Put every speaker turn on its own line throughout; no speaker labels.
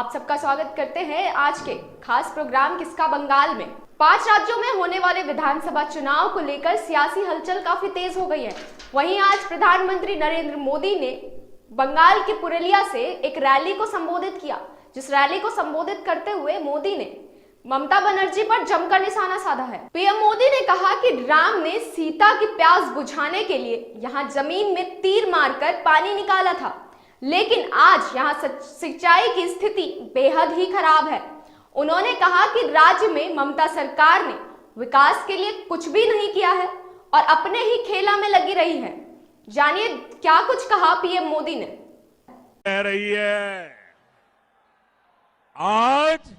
आप सबका स्वागत करते हैं आज के खास प्रोग्राम किसका बंगाल में। 5 राज्यों में होने वाले विधानसभा चुनाव को लेकर सियासी हलचल काफी तेज हो गई है। वहीं आज प्रधानमंत्री नरेंद्र मोदी ने बंगाल के पुरुलिया से एक रैली को संबोधित किया, जिस रैली को संबोधित करते हुए मोदी ने ममता बनर्जी पर जमकर निशाना साधा है। पीएम मोदी ने कहा कि राम ने सीता की प्यास बुझाने के लिए यहां जमीन में तीर मारकर पानी निकाला था, लेकिन आज यहां सिंचाई की स्थिति बेहद ही खराब है। उन्होंने कहा कि राज्य में ममता सरकार ने विकास के लिए कुछ भी नहीं किया है और अपने ही खेला में लगी रही है। जानिए क्या कुछ कहा पीएम मोदी ने।
कह रही है आज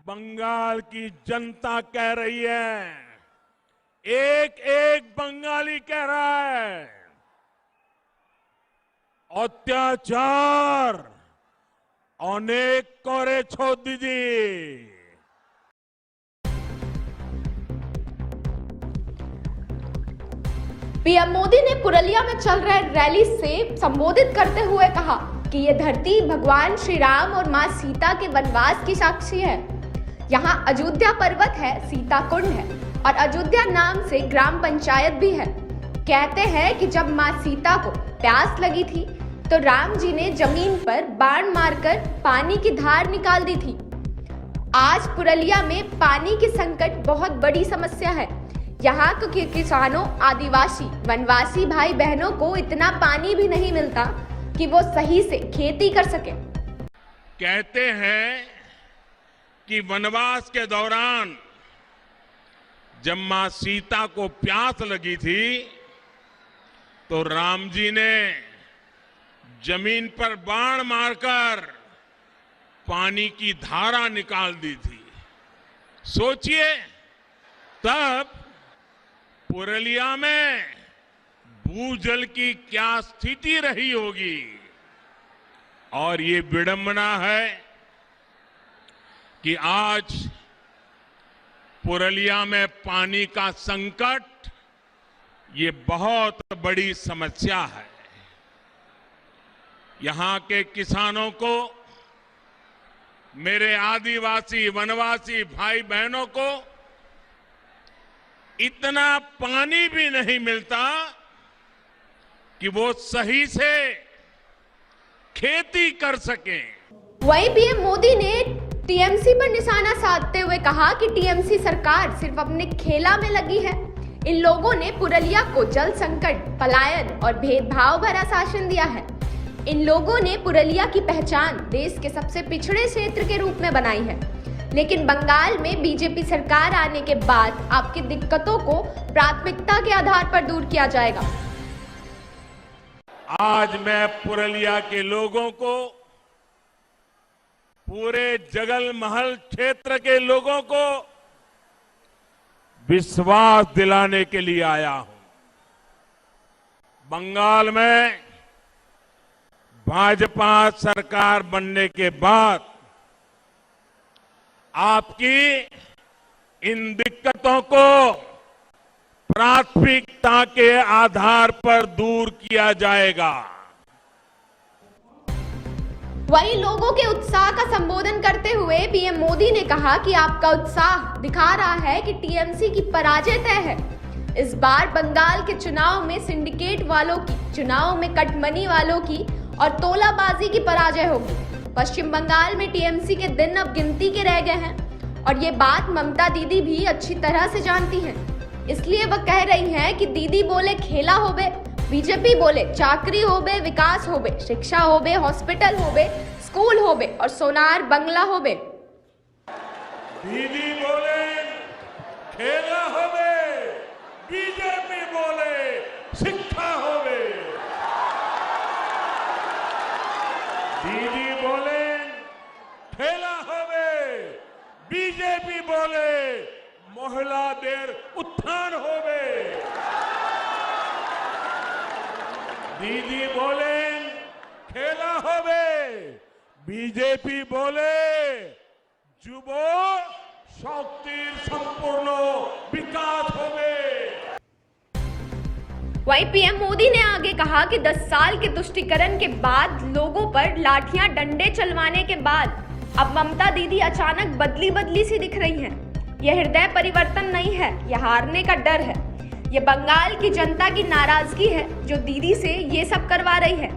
बंगाल की जनता कह रही है, एक एक बंगाली कह रहा है, अत्याचार अनेक करे छोड़ दीजिए।
पीएम मोदी ने पुरुलिया में चल रहे रैली से संबोधित करते हुए कहा कि ये धरती भगवान श्री राम और मां सीता के वनवास की साक्षी है। यहाँ अयोध्या पर्वत है, सीता कुंड है और अयोध्या नाम से ग्राम पंचायत भी है। कहते हैं कि जब मां सीता को प्यास लगी थी तो राम जी ने जमीन पर बाण मारकर पानी की धार निकाल दी थी। आज पुरुलिया में पानी की संकट बहुत बड़ी समस्या है। यहाँ के किसानों, आदिवासी, वनवासी भाई बहनों को इतना पानी भी नहीं मिलता कि वो सही से खेती कर सके।
कहते हैं कि वनवास के दौरान जब मां सीता को प्यास लगी थी तो राम जी ने जमीन पर बाण मारकर पानी की धारा निकाल दी थी। सोचिए तब पुरुलिया में भूजल की क्या स्थिति रही होगी। और ये विडंबना है कि आज पुरुलिया में पानी का संकट ये बहुत बड़ी समस्या है। यहां के किसानों को, मेरे आदिवासी वनवासी भाई बहनों को इतना पानी भी नहीं मिलता कि वो सही से खेती कर सकें।
वहीं पीएम मोदी ने टीएमसी पर निशाना साधते हुए कहा कि टीएमसी सरकार सिर्फ अपने खेला में लगी है। इन लोगों ने पुरुलिया को जल संकट, पलायन और भेदभाव भरा शासन दिया है। इन लोगों ने पुरुलिया की पहचान देश के सबसे पिछड़े क्षेत्र के रूप में बनाई है। लेकिन बंगाल में बीजेपी सरकार आने के बाद आपकी दिक्कतों को प्राथमिकता के आधार पर दूर किया जाएगा।
आज मैं पुरुलिया के लोगों को, पूरे जगल महल क्षेत्र के लोगों को विश्वास दिलाने के लिए आया हूं। बंगाल में भाजपा सरकार बनने के बाद आपकी इन दिक्कतों को प्राथमिकता के आधार पर दूर किया जाएगा।
वहीं लोगों के उत्साह का संबोधन करते हुए पीएम मोदी ने कहा कि आपका उत्साह दिखा रहा है कि टीएमसी की पराजय तय है। इस बार बंगाल के चुनाव में सिंडिकेट वालों की, चुनाव में कटमनी वालों की और तोलाबाजी की पराजय होगी। पश्चिम बंगाल में टीएमसी के दिन अब गिनती के रह गए हैं और ये बात ममता दीदी भी अच्छी तरह से जानती हैं। इसलिए वह कह रही हैं कि दीदी बोले खेला होबे, बीजेपी बोले चाकरी होबे, विकास होबे, शिक्षा होबे, हॉस्पिटल होबे, स्कूल होबे और सोनार बंगला होबे।
दीदी बोले खेला होबे, बीजेपी बोले शिक्षा होबे। दीदी बोले खेला होबे, बीजेपी बोले महिलादेर उत्थान होबे। दीदी बोले खेला होबे, बीजेपी बोले যুব শক্তির সম্পূর্ণ विकास होवे।
वहीं पीएम मोदी ने आगे कहा कि 10 साल के तुष्टीकरण के बाद लोगों पर लाठियां डंडे चलवाने के बाद अब ममता दीदी अचानक बदली बदली सी दिख रही हैं। यह हृदय परिवर्तन नहीं है, यह हारने का डर है। यह बंगाल की जनता की नाराजगी है जो दीदी से ये सब करवा रही है।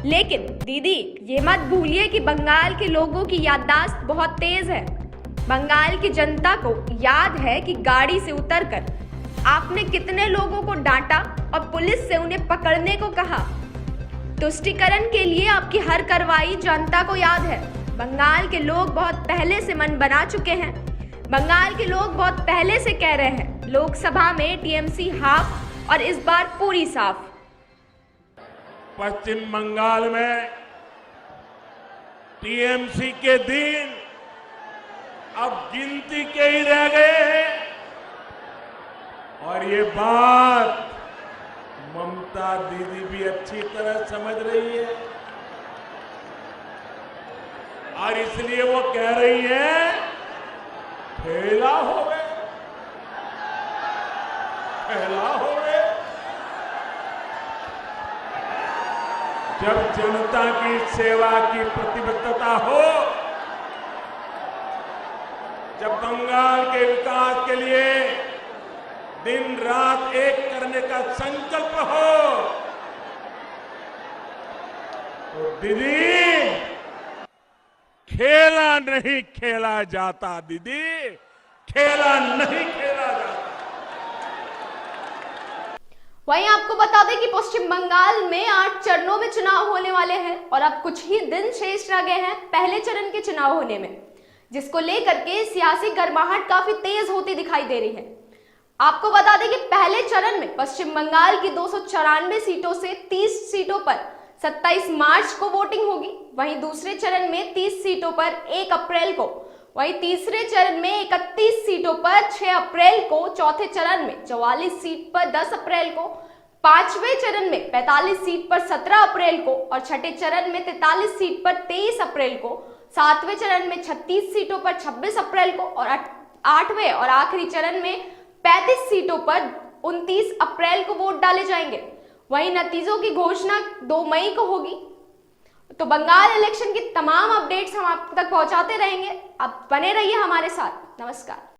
लेकिन दीदी ये मत भूलिए कि बंगाल के लोगों की याददाश्त बहुत तेज है। बंगाल की जनता को याद है कि गाड़ी से उतरकर आपने कितने लोगों को डांटा और पुलिस से उन्हें पकड़ने को कहा। तुष्टीकरण के लिए आपकी हर कार्रवाई जनता को याद है। बंगाल के लोग बहुत पहले से मन बना चुके हैं। बंगाल के लोग बहुत पहले से कह रहे हैं लोकसभा में टीएमसी हाफ और इस बार पूरी साफ।
पश्चिम बंगाल में टीएमसी के दिन अब गिनती के ही रह गए हैं और ये बात ममता दीदी भी अच्छी तरह समझ रही है और इसलिए वो कह रही है खेला हो गए, खेला हो गए। जब जनता की सेवा की प्रतिबद्धता हो, जब बंगाल के विकास के लिए दिन रात एक करने का संकल्प हो, तो दीदी खेला नहीं खेला जाता, दीदी खेला नहीं खेला जाता।
वहीं आपको बता दें कि पश्चिम बंगाल में 8 चरणों में चुनाव होने वाले हैं और अब कुछ ही दिन शेष रह गए हैं पहले चरण के चुनाव होने में, जिसको लेकर के सियासी गर्माहट काफी तेज होती दिखाई दे रही है। आपको बता दें कि पहले चरण में पश्चिम बंगाल की 294 सीटों से 30 सीटों पर 27 मार्च को वोटिंग होगी। वहीं दूसरे चरण में 30 सीटों पर 1 अप्रैल को, वहीं तीसरे चरण में 31 सीटों पर 6 अप्रैल को, चौथे चरण में 44 सीट पर 10 अप्रैल को, पांचवें चरण में 45 सीट पर 17 अप्रैल को और छठे चरण में 43 सीट पर 23 अप्रैल को, सातवें चरण में 36 सीटों पर 26 अप्रैल को और आठवें और आखिरी चरण में 35 सीटों पर 29 अप्रैल को वोट डाले जाएंगे। वहीं नतीजों की घोषणा 2 मई को होगी। तो बंगाल इलेक्शन की तमाम अपडेट्स हम आप तक पहुंचाते रहेंगे। आप बने रहिए हमारे साथ। नमस्कार।